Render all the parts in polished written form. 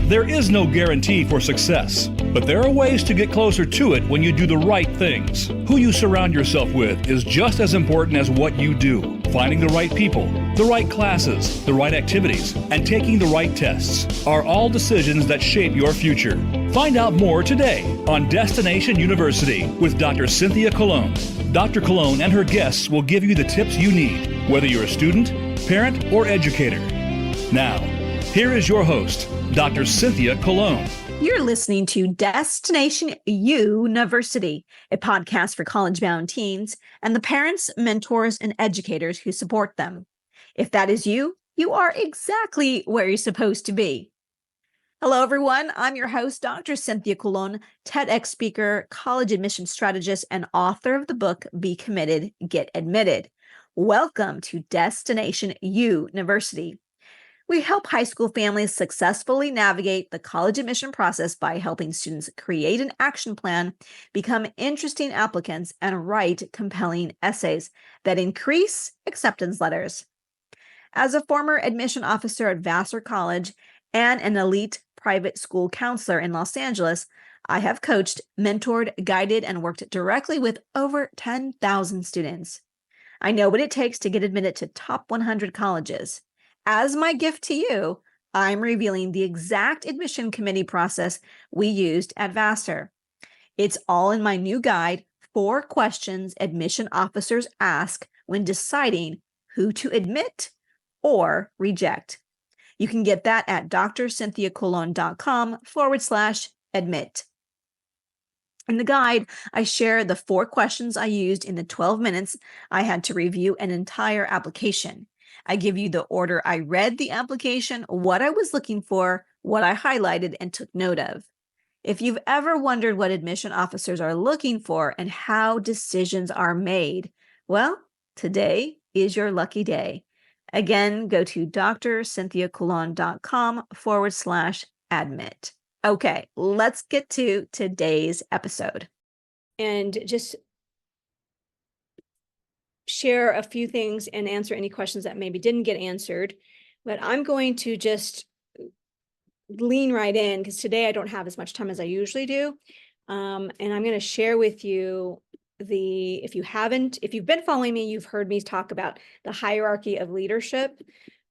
There is no guarantee for success, but there are ways to get closer to it when you do the right things. Who you surround yourself with is just as important as what you do. Finding the right people, the right classes, the right activities, and taking the right tests are all decisions that shape your future. Find out more today on Destination University with Dr. Cynthia Colon. Dr. Colon and her guests will give you the tips you need, whether you're a student, parent, or educator. Now, here is your host, Dr. Cynthia Colon. You're listening to Destination University, a podcast for college-bound teens and the parents, mentors, and educators who support them. If that is you, you are exactly where you're supposed to be. Hello, everyone. I'm your host, Dr. Cynthia Colon, TEDx speaker, college admission strategist, and author of the book, Be Committed, Get Admitted. Welcome to Destination University. We help high school families successfully navigate the college admission process by helping students create an action plan, become interesting applicants, and write compelling essays that increase acceptance letters. As a former admission officer at Vassar College and an elite private school counselor in Los Angeles, I have coached, mentored, guided, and worked directly with over 10,000 students. I know what it takes to get admitted to top 100 colleges. As my gift to you, I'm revealing the exact admission committee process we used at Vassar. It's all in my new guide, 4 questions admission officers ask when deciding who to admit or reject. You can get that at drcynthiacolon.com/admit. In the guide, I share the 4 questions I used in the 12 minutes I had to review an entire application. I give you the order I read the application, what I was looking for, what I highlighted and took note of. If you've ever wondered what admission officers are looking for and how decisions are made, well, today is your lucky day. Again, go to drcynthiacolon.com/admit. Okay, let's get to today's episode. And just share a few things and answer any questions that maybe didn't get answered. But I'm going to just lean right in because today I don't have as much time as I usually do. And I'm going to share with you if you've been following me, you've heard me talk about the hierarchy of leadership.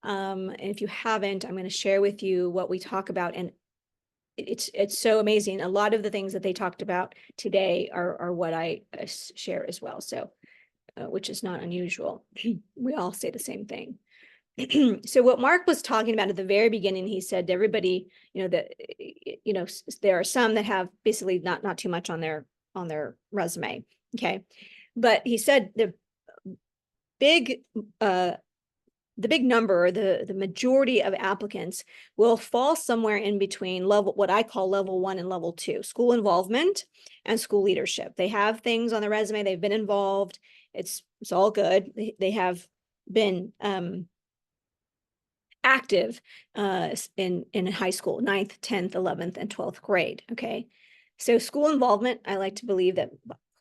And if you haven't, I'm going to share with you what we talk about. And it's so amazing. A lot of the things that they talked about today are what I share as well. So which is not unusual. We all say the same thing. So what Mark was talking about at the very beginning, he said to everybody, that there are some that have basically not too much on their resume. Okay. But he said the big number, the majority of applicants will fall somewhere in between what I call level 1 and level 2, school involvement and school leadership. They have things on their resume. They've been involved. It's all good. They have been active in high school, 9th, 10th, 11th, and 12th grade. Okay. So school involvement, I like to believe that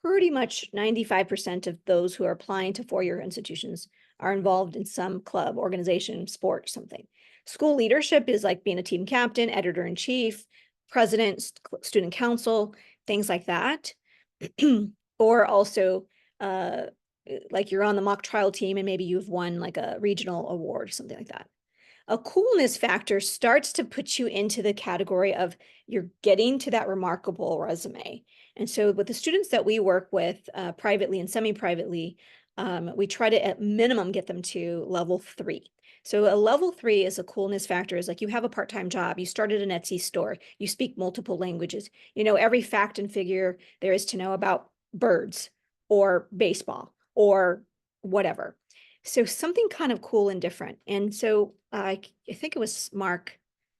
pretty much 95% of those who are applying to four-year institutions are involved in some club, organization, sport, or something. School leadership is like being a team captain, editor-in-chief, president, student council, things like that. Or also like you're on the mock trial team and maybe you've won like a regional award or something like that. A coolness factor starts to put you into the category of you're getting to that remarkable resume. And so with the students that we work with privately and semi-privately, we try to at minimum get them to level 3. So a level 3 is a coolness factor is like you have a part-time job, you started an Etsy store, you speak multiple languages, you know every fact and figure there is to know about birds or baseball or whatever. So something kind of cool and different. And so I think it was Mark,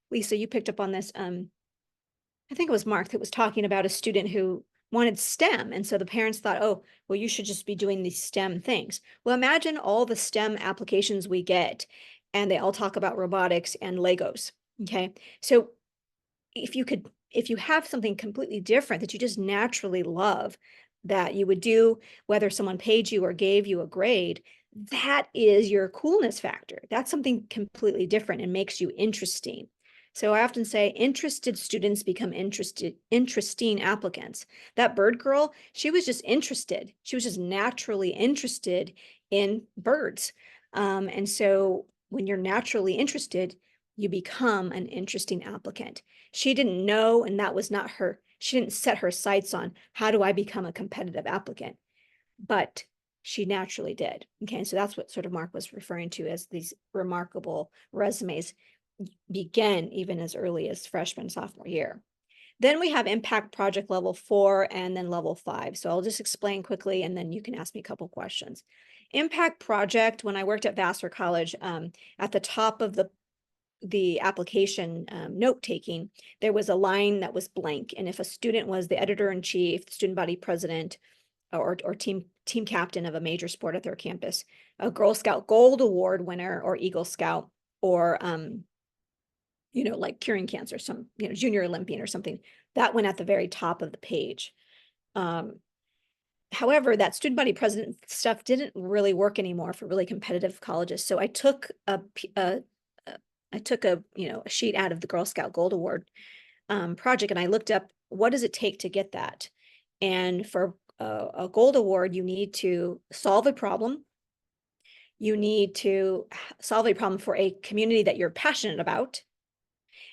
Lisa, you picked up on this. I think it was Mark that was talking about a student who wanted STEM. And so the parents thought, oh, well, you should just be doing these STEM things. Well, imagine all the STEM applications we get, and they all talk about robotics and Legos. Okay. So if you have something completely different that you just naturally love, that you would do, whether someone paid you or gave you a grade, that is your coolness factor. That's something completely different and makes you interesting. So I often say interested students become interesting applicants. That bird girl, she was just interested. She was just naturally interested in birds. And so when you're naturally interested, you become an interesting applicant. She didn't know, and that was not her. She didn't set her sights on how do I become a competitive applicant, but she naturally did. Okay, so that's what sort of Mark was referring to as these remarkable resumes begin even as early as freshman, sophomore year. Then we have impact project level 4 and then level 5. So I'll just explain quickly and then you can ask me a couple questions. Impact project, when I worked at Vassar College, at the top of the application note taking, there was a line that was blank. And if a student was the editor-in-chief, the student body president, or team captain of a major sport at their campus, a Girl Scout Gold Award winner or Eagle Scout, or like curing cancer, some junior Olympian or something, that went at the very top of the page. However, that student body president stuff didn't really work anymore for really competitive colleges. So I took a sheet out of the Girl Scout Gold Award project, and I looked up what does it take to get that. And for a gold award, you need to solve a problem. You need to solve a problem for a community that you're passionate about.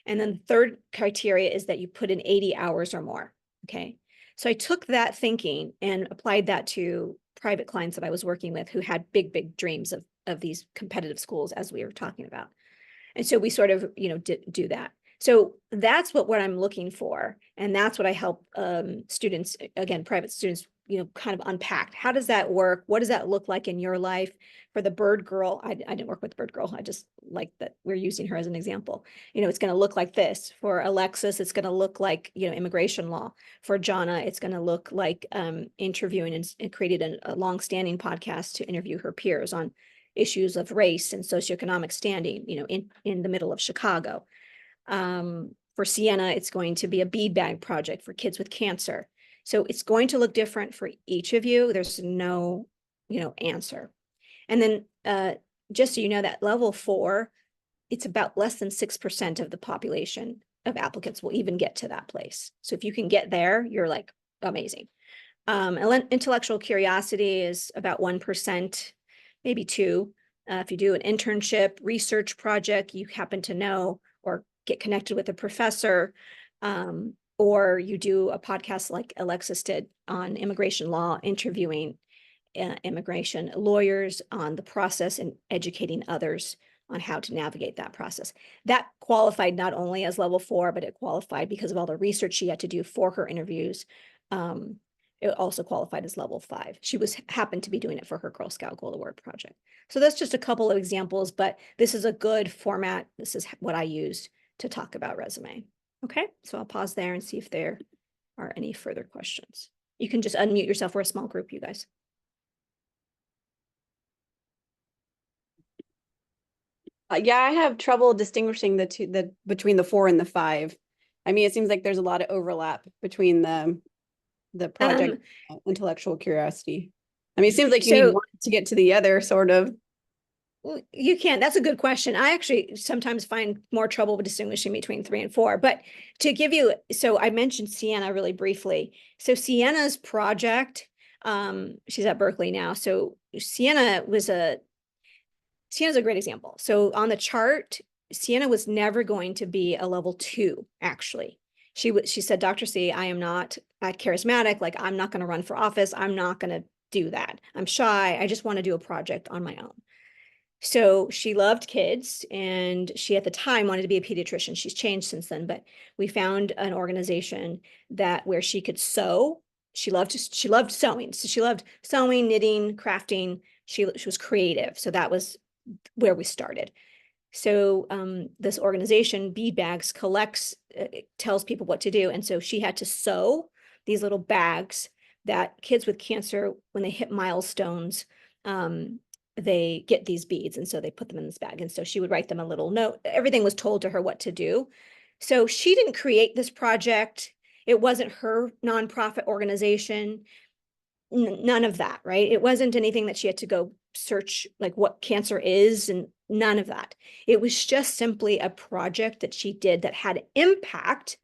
And then the third criteria is that you put in 80 hours or more. Okay. So I took that thinking and applied that to private clients that I was working with who had big dreams of these competitive schools, as we were talking about. And so we sort of, do that. So that's what I'm looking for. And that's what I help students, again, private students, kind of unpack. How does that work? What does that look like in your life? For the bird girl, I didn't work with the bird girl. I just like that we're using her as an example. It's going to look like this. For Alexis, it's going to look like, immigration law. For Jonna, it's going to look like interviewing and created a long-standing podcast to interview her peers on issues of race and socioeconomic standing, in the middle of Chicago. For Sienna, it's going to be a bead bag project for kids with cancer. So it's going to look different for each of you. There's no, answer. And then just so you know, that level 4, it's about less than 6% of the population of applicants will even get to that place. So if you can get there, you're like amazing. Intellectual curiosity is about 1%, maybe 2%. If you do an internship, research project, you happen to know or get connected with a professor, or you do a podcast like Alexis did on immigration law, interviewing immigration lawyers on the process and educating others on how to navigate that process. That qualified not only as level 4, but it qualified because of all the research she had to do for her interviews. It also qualified as level 5. She happened to be doing it for her Girl Scout Gold Award project. So that's just a couple of examples, but this is a good format. This is what I used to talk about resume. Okay, so I'll pause there and see if there are any further questions. You can just unmute yourself. We're a small group, you guys. Yeah, I have trouble distinguishing between the 4 and the 5. I mean, it seems like there's a lot of overlap between the project intellectual curiosity. I mean, it seems like you need one to get to the other, sort of. Well, you can. That's a good question. I actually sometimes find more trouble with distinguishing between 3 and 4. But to give you, so I mentioned Sienna really briefly. So Sienna's project, she's at Berkeley now. So Sienna's a great example. So on the chart, Sienna was never going to be a level 2, actually. She said, Dr. C, I am not charismatic. Like, I'm not going to run for office. I'm not going to do that. I'm shy. I just want to do a project on my own. So she loved kids, and she at the time wanted to be a pediatrician. She's changed since then, but we found an organization where she could sew. She loved sewing. So she loved sewing, knitting, crafting. She was creative. So that was where we started. So this organization, Bead Bags, tells people what to do. And so she had to sew these little bags that kids with cancer, when they hit milestones, they get these beads. And so they put them in this bag. And so she would write them a little note. Everything was told to her what to do. So she didn't create this project. It wasn't her nonprofit organization. None of that, right? It wasn't anything that she had to go search like what cancer is and None of that. It was just simply a project that she did that had impact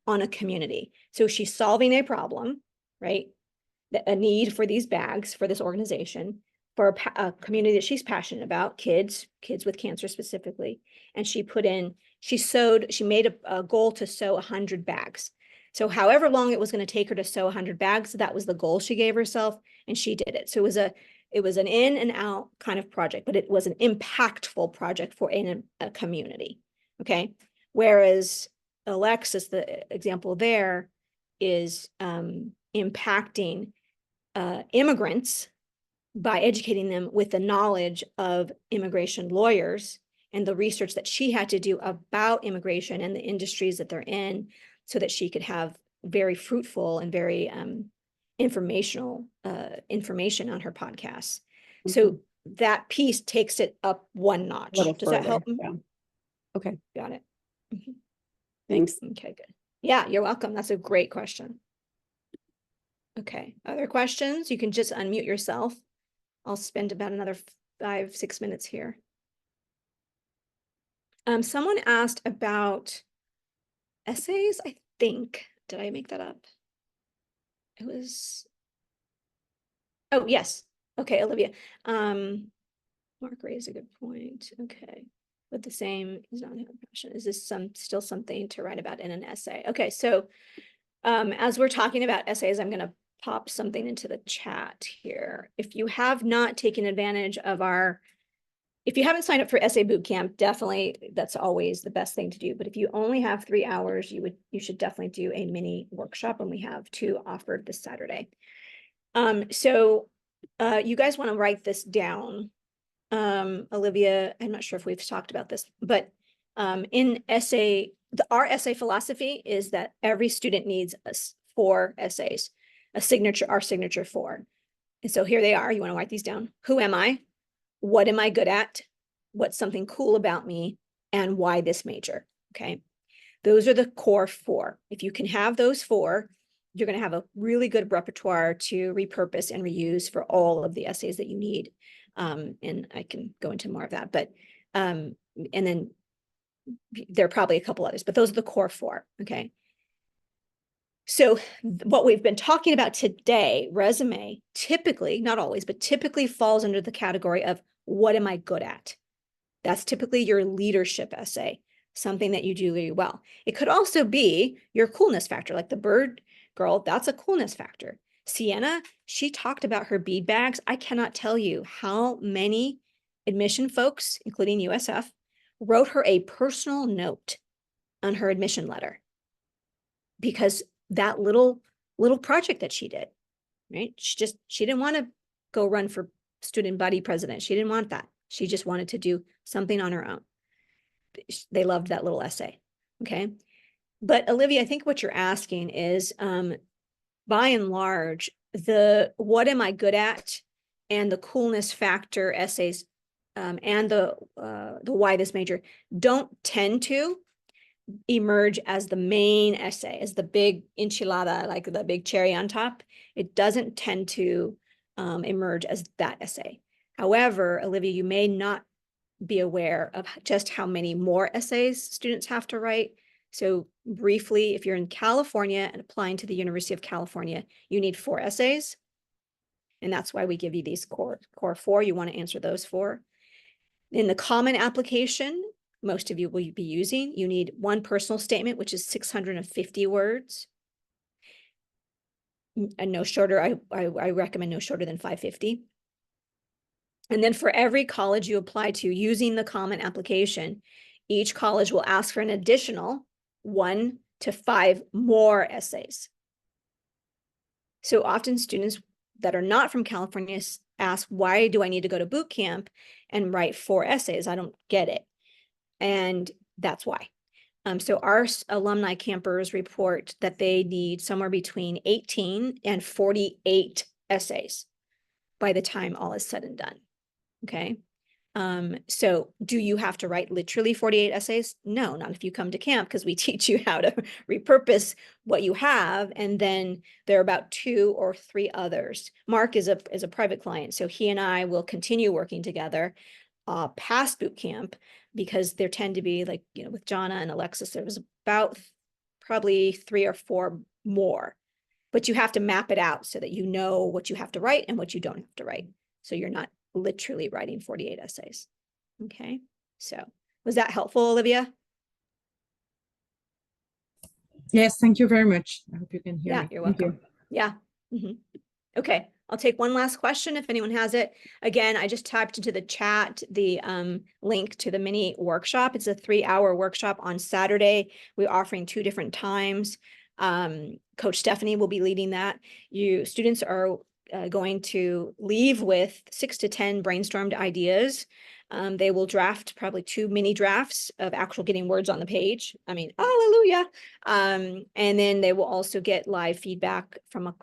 on a community. So she's solving a problem, right? A need for these bags for this organization, for a community that she's passionate about, kids with cancer specifically. And she made a goal to sew 100 bags. So however long it was going to take her to sew 100 bags, that was the goal she gave herself, and she did it. So it was an in and out kind of project, but it was an impactful project for a community. Okay. Whereas Alexis, the example there, is impacting immigrants by educating them with the knowledge of immigration lawyers and the research that she had to do about immigration and the industries that they're in, so that she could have very fruitful and very informational information on her podcasts. Mm-hmm. So that piece takes it up one notch. Does further, that help? Yeah. Okay. Got it. Mm-hmm. Thanks. Okay, good. Yeah, you're welcome. That's a great question. Okay, other questions? You can just unmute yourself. I'll spend about another 5-6 minutes here. Someone asked about essays, I think. Did I make that up? It was, oh, yes. Okay, Olivia. Mark raised a good point. Okay. But the same is not having passion. Is this still something to write about in an essay? Okay, so as we're talking about essays, I'm going to pop something into the chat here. If you have not taken advantage of if you haven't signed up for Essay Bootcamp, definitely that's always the best thing to do. But if you only have 3 hours, you should definitely do a mini workshop, and we have 2 offered this Saturday. So you guys want to write this down. Olivia, I'm not sure if we've talked about this, but in essay, our essay philosophy is that every student needs 4 essays, our signature 4. And so here they are. You want to write these down. Who am I? What am I good at? What's something cool about me? And why this major? Okay. Those are the core 4. If you can have those 4, you're going to have a really good repertoire to repurpose and reuse for all of the essays that you need. And I can go into more of that, but, and then there are probably a couple others, but those are the core 4. Okay. So what we've been talking about today, resume, typically, not always, but typically falls under the category of what am I good at? That's typically your leadership essay, something that you do really well. It could also be your coolness factor, like the bird girl, that's a coolness factor. Sienna, she talked about her bead bags. I cannot tell you how many admission folks, including USF, wrote her a personal note on her admission letter because that little project that she did, right? She didn't want to go run for student body president. She didn't want that. She just wanted to do something on her own. They loved that little essay. Okay. But Olivia, I think what you're asking is, by and large, the what am I good at and the coolness factor essays, and the why this major don't tend to emerge as the main essay, as the big enchilada, like the big cherry on top. It doesn't tend to emerge as that essay. However, Olivia, you may not be aware of just how many more essays students have to write. So briefly, if you're in California and applying to the University of California, you need 4 essays. And that's why we give you these core 4. You want to answer those 4. In the common application, most of you will be using, you need 1 personal statement, which is 650 words. And no shorter, I recommend no shorter than 550. And then for every college you apply to using the common application, each college will ask for an additional 1 to 5 more essays. So often students that are not from California ask, why do I need to go to boot camp and write 4 essays? I don't get it. And that's why. So our alumni campers report that they need somewhere between 18 and 48 essays by the time all is said and done. Okay. So do you have to write literally 48 essays? No, not if you come to camp, because we teach you how to repurpose what you have. And then there are about 2 or 3 others. Mark is a private client, so he and I will continue working together past boot camp, because there tend to be, like, you know, with Jonna and Alexis, there was about probably 3 or 4 more, but you have to map it out so that you know what you have to write and what you don't have to write. So you're not literally writing 48 essays. Okay. So was that helpful, Olivia? Yes, thank you very much. I hope you can hear Yeah, me. you're Thank you. welcome. Yeah. Okay, I'll take one last question if anyone has it. Again, I just typed into the chat the link to the mini workshop. It's a 3-hour workshop on Saturday. We're offering 2 different times. Coach Stephanie will be leading that. You students are going to leave with 6 to 10 brainstormed ideas. They will draft probably 2 mini drafts of actual getting words on the page. I mean, hallelujah. And then they will also get live feedback from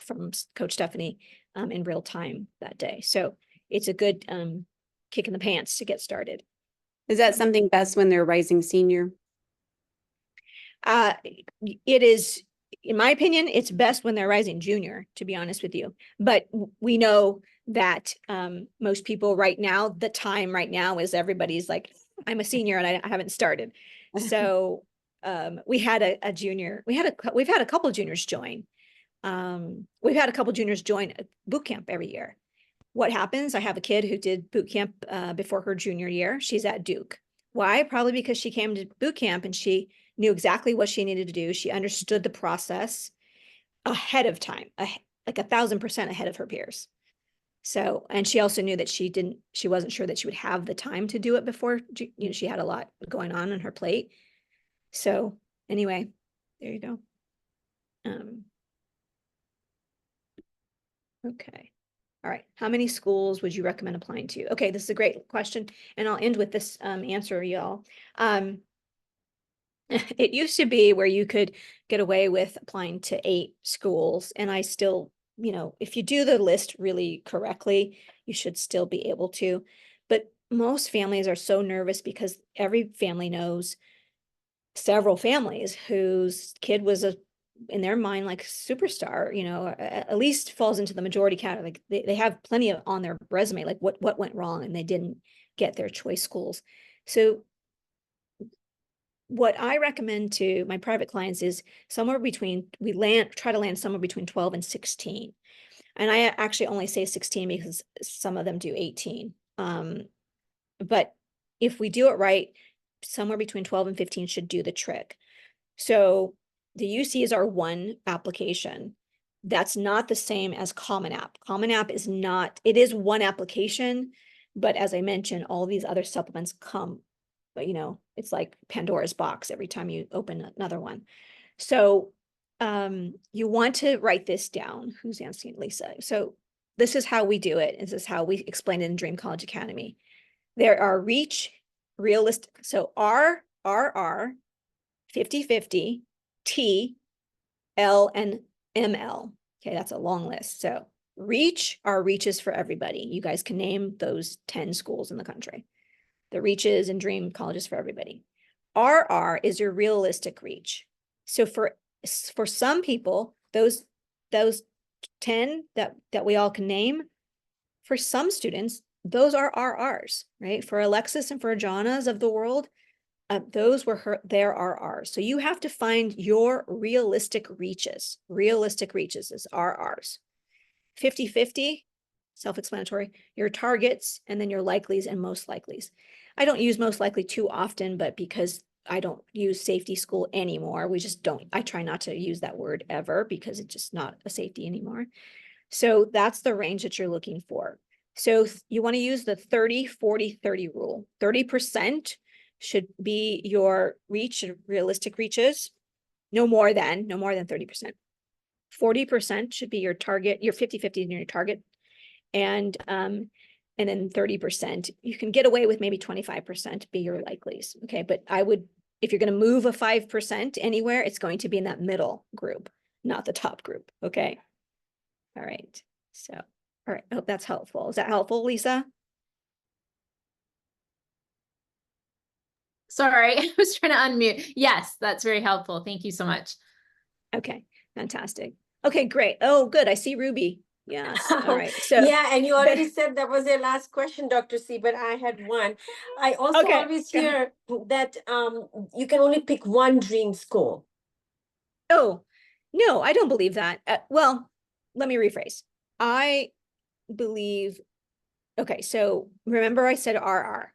Coach Stephanie in real time that day. So it's a good kick in the pants to get started. Is that something best when they're rising senior? It is, in my opinion, it's best when they're rising junior, to be honest with you. But we know that most people right now, the time right now is everybody's like, I'm a senior and I haven't started. So we had a junior, we've had a couple of juniors join. We've had a couple juniors join boot camp every year. What happens? I have a kid who did boot camp before her junior year. She's at Duke. Why? Probably because she came to boot camp and she knew exactly what she needed to do. She understood the process ahead of time, like 1,000% ahead of her peers. So, and she also knew that she wasn't sure that she would have the time to do it before, you know, she had a lot going on her plate. So anyway, there you go. Okay. All right. How many schools would you recommend applying to? Okay, this is a great question. And I'll end with this answer, y'all. It used to be where you could get away with applying to 8 schools. And I still, you know, if you do the list really correctly, you should still be able to. But most families are so nervous because every family knows several families whose kid was in their mind, like superstar, you know, at least falls into the majority category. Like they have plenty of on their resume, like what went wrong and they didn't get their choice schools. So what I recommend to my private clients is somewhere between, try to land somewhere between 12 and 16. And I actually only say 16 because some of them do 18. But if we do it right, somewhere between 12 and 15 should do the trick. So the UC is our one application. That's not the same as Common App. Common App is not, it is one application, but as I mentioned, all these other supplements come, but you know, it's like Pandora's box every time you open another one. So you want to write this down. Who's asking? Lisa. So this is how we do it. This is how we explain it in Dream College Academy. There are reach, realistic. So R, 50/50, T, L, and ML. Okay, that's a long list. So reach are reaches for everybody. You guys can name those 10 schools in the country. The reaches and dream colleges for everybody. RR is your realistic reach. So for some people, those 10 that we all can name, for some students, those are RRs, right? For Alexis and for Jana's of the world, those were their RRs. So you have to find your realistic reaches. Realistic reaches is RRs. 50/50, self-explanatory, your targets, and then your likelies and most likelies. I don't use most likely too often, but because I don't use safety school anymore, we just don't, I try not to use that word ever because it's just not a safety anymore. So that's the range that you're looking for. So you want to use the 30/40/30 rule. 30% should be your reach, realistic reaches, no more than 30%. 40% should be your target, your 50/50 in your target. And then 30%, you can get away with maybe 25% be your likelies. Okay. But I would, if you're going to move a 5% anywhere, it's going to be in that middle group, not the top group. Okay. All right. So, all right. I hope that's helpful. Is that helpful, Lisa? Sorry, I was trying to unmute. Yes, that's very helpful. Thank you so much. Okay. Fantastic. Okay, great. Oh, good. I see Ruby. Yes. All right. So Yeah, and you already said that was your last question, Dr. C, but I had one. I also Okay, always go ahead. hear that you can only pick one dream school. Oh, no, I don't believe that. Well, let me rephrase. I believe, okay, so remember I said RR.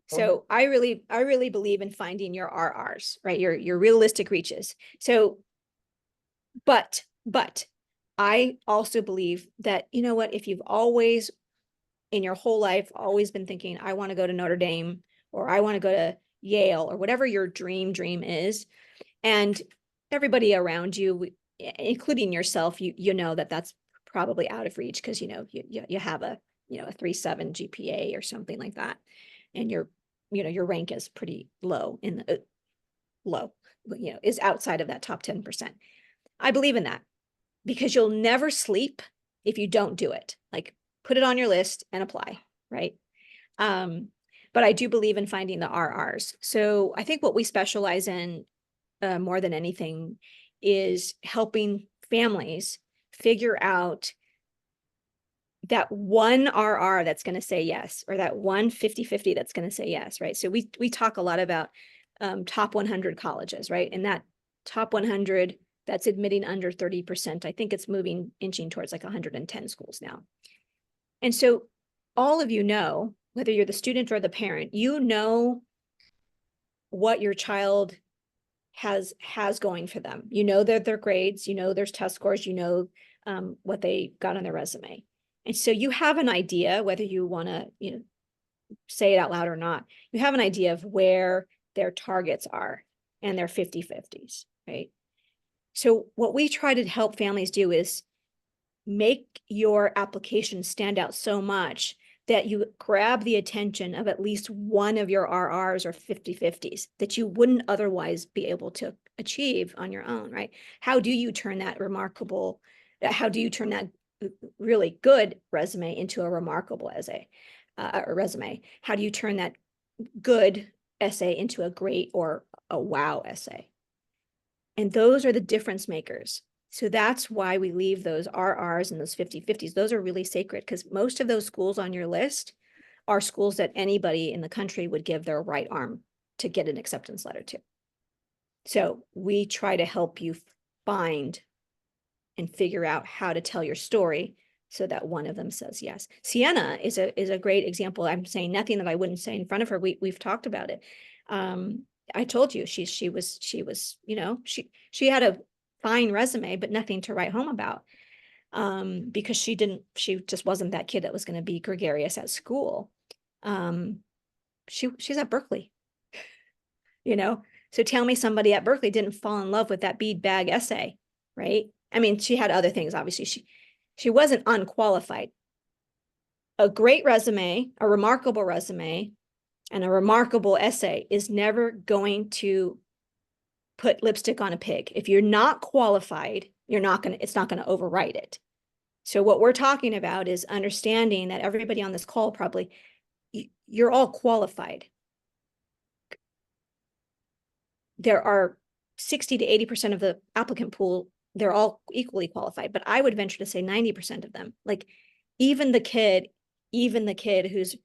So I really believe in finding your RRs, right? Your realistic reaches. So, but I also believe that, you know what, if you've always in your whole life always been thinking, I want to go to Notre Dame or I want to go to Yale or whatever your dream is, and everybody around you, including yourself, you know that that's probably out of reach because you know you have a a 3.7 GPA or something like that, and your rank is pretty low in the low, is outside of that top 10%. I believe in that because you'll never sleep if you don't do it. Like put it on your list and apply, right? But I do believe in finding the RRs. So I think what we specialize in more than anything is helping families figure out that one RR that's going to say yes, or that one 50-50 that's going to say yes, right? So we talk a lot about top 100 colleges, right? And that top 100 that's admitting under 30%, I think it's inching towards like 110 schools now. And so all of you know, whether you're the student or the parent, you know what your child has going for them. You know their grades, you know there's test scores, you know what they got on their resume. And so you have an idea, whether you want to, say it out loud or not, you have an idea of where their targets are and their 50-50s, right? So what we try to help families do is make your application stand out so much that you grab the attention of at least one of your RRs or 50-50s that you wouldn't otherwise be able to achieve on your own, right? How do you turn that really good resume into a remarkable essay, or resume? How do you turn that good essay into a great or a wow essay? And those are the difference makers. So that's why we leave those RRs and those 50-50s. Those are really sacred because most of those schools on your list are schools that anybody in the country would give their right arm to get an acceptance letter to. So we try to help you find and figure out how to tell your story so that one of them says yes. Sienna is a great example. I'm saying nothing that I wouldn't say in front of her. We've talked about it. I told you she was, she had a fine resume, but nothing to write home about, because she just wasn't that kid that was going to be gregarious at school. She's at Berkeley, so tell me somebody at Berkeley didn't fall in love with that bead bag essay, right? I mean, she had other things, obviously. She wasn't unqualified. A great resume, a remarkable resume, and a remarkable essay is never going to put lipstick on a pig. If you're not qualified, it's not going to overwrite it. So what we're talking about is understanding that everybody on this call probably, you're all qualified. There are 60 to 80% of the applicant pool, they're all equally qualified, but I would venture to say 90% of them, like even the kid who's,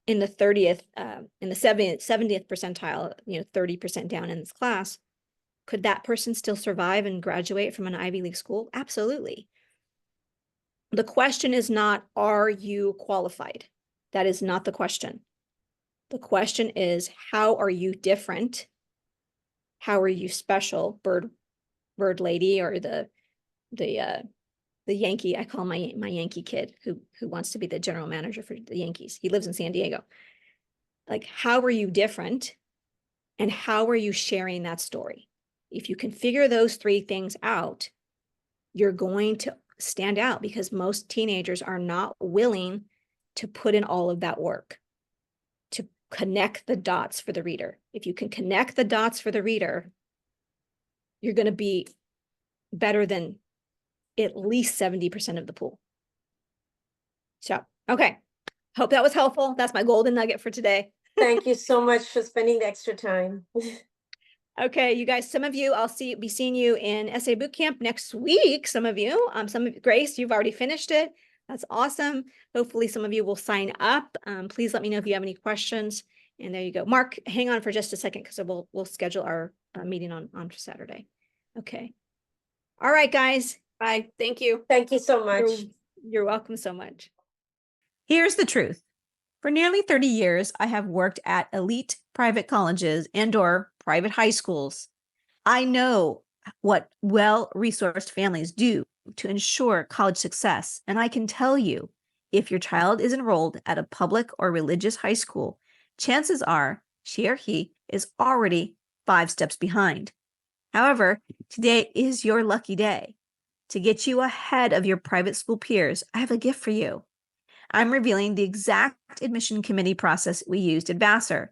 in the 30th, in the 70th percentile, 30% down in this class, could that person still survive and graduate from an Ivy League school? Absolutely. The question is not, are you qualified? That is not the question. The question is, how are you different? How are you special? Bird lady, or the Yankee, I call my Yankee kid who wants to be the general manager for the Yankees. He lives in San Diego. Like, how are you different? And how are you sharing that story? If you can figure those three things out, you're going to stand out, because most teenagers are not willing to put in all of that work to connect the dots for the reader. If you can connect the dots for the reader, you're going to be better than at least 70% of the pool. So, okay. Hope that was helpful. That's my golden nugget for today. Thank you so much for spending the extra time. Okay, you guys, some of you, be seeing you in SA Boot Camp next week. Some of you, Grace, you've already finished it. That's awesome. Hopefully some of you will sign up. Please let me know if you have any questions. And there you go. Mark, hang on for just a second because we'll schedule our meeting on Saturday. Okay. All right, guys. Bye. Thank you. Thank you so much. You're welcome so much. Here's the truth. For nearly 30 years, I have worked at elite private colleges and/or private high schools. I know what well-resourced families do to ensure college success, and I can tell you, if your child is enrolled at a public or religious high school, chances are she or he is already 5 steps behind. However, today is your lucky day. To get you ahead of your private school peers, I have a gift for you. I'm revealing the exact admission committee process we used at Vassar.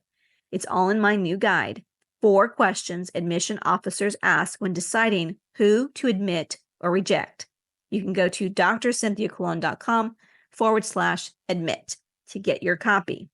It's all in my new guide, 4 questions admission officers ask when deciding who to admit or reject. You can go to drcynthiacolon.com/admit to get your copy.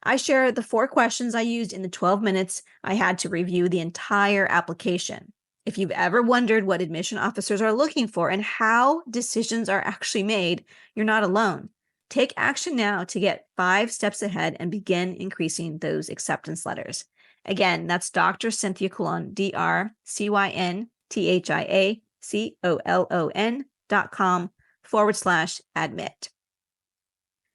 I share the 4 questions I used in the 12 minutes I had to review the entire application. If you've ever wondered what admission officers are looking for and how decisions are actually made, you're not alone. Take action now to get 5 steps ahead and begin increasing those acceptance letters. Again, that's Dr. Cynthia Colon, drcynthiacolon.com/admit.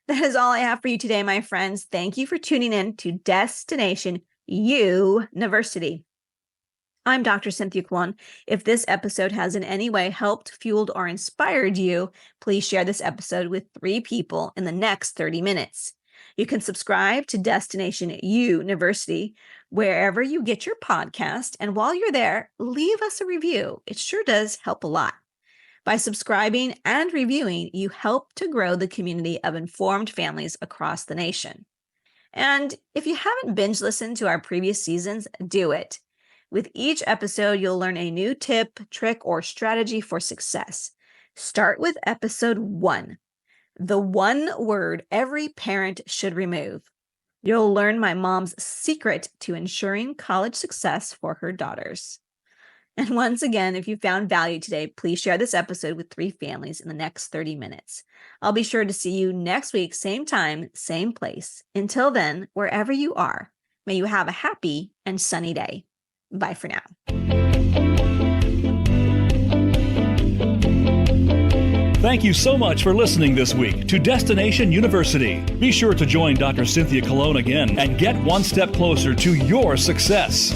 That is all I have for you today, my friends. Thank you for tuning in to Destination University. I'm Dr. Cynthia Colon. If this episode has in any way helped, fueled, or inspired you, please share this episode with 3 people in the next 30 minutes. You can subscribe to Destination University wherever you get your podcast. And while you're there, leave us a review. It sure does help a lot. By subscribing and reviewing, you help to grow the community of informed families across the nation. And if you haven't binge listened to our previous seasons, do it. With each episode, you'll learn a new tip, trick, or strategy for success. Start with episode 1, the one word every parent should remove. You'll learn my mom's secret to ensuring college success for her daughters. And once again, if you found value today, please share this episode with 3 families in the next 30 minutes. I'll be sure to see you next week, same time, same place. Until then, wherever you are, may you have a happy and sunny day. Bye for now. Thank you so much for listening this week to Destination University. Be sure to join Dr. Cynthia Colon again and get one step closer to your success.